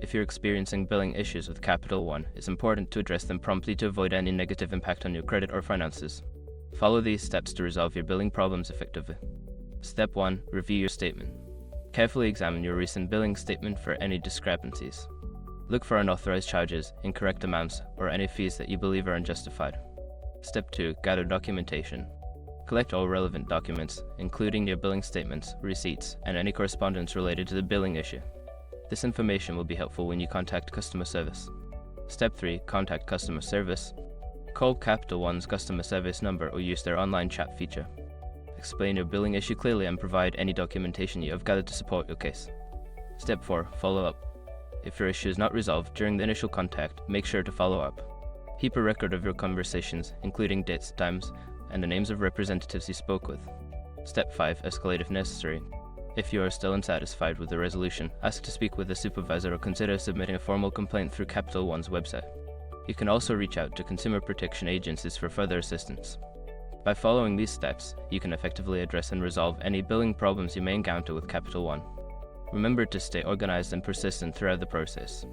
If you're experiencing billing issues with Capital One, it's important to address them promptly to avoid any negative impact on your credit or finances. Follow these steps to resolve your billing problems effectively. Step 1. Review your statement. Carefully examine your recent billing statement for any discrepancies. Look for unauthorized charges, incorrect amounts, or any fees that you believe are unjustified. Step 2. Gather documentation. Collect all relevant documents, including your billing statements, receipts, and any correspondence related to the billing issue. This information will be helpful when you contact customer service. Step 3. Contact customer service. Call Capital One's customer service number or use their online chat feature. Explain your billing issue clearly and provide any documentation you have gathered to support your case. Step 4. Follow up. If your issue is not resolved during the initial contact, make sure to follow up. Keep a record of your conversations, including dates, times, and the names of representatives you spoke with. Step 5. Escalate if necessary. If you are still unsatisfied with the resolution, ask to speak with a supervisor or consider submitting a formal complaint through Capital One's website. You can also reach out to consumer protection agencies for further assistance. By following these steps, you can effectively address and resolve any billing problems you may encounter with Capital One. Remember to stay organized and persistent throughout the process.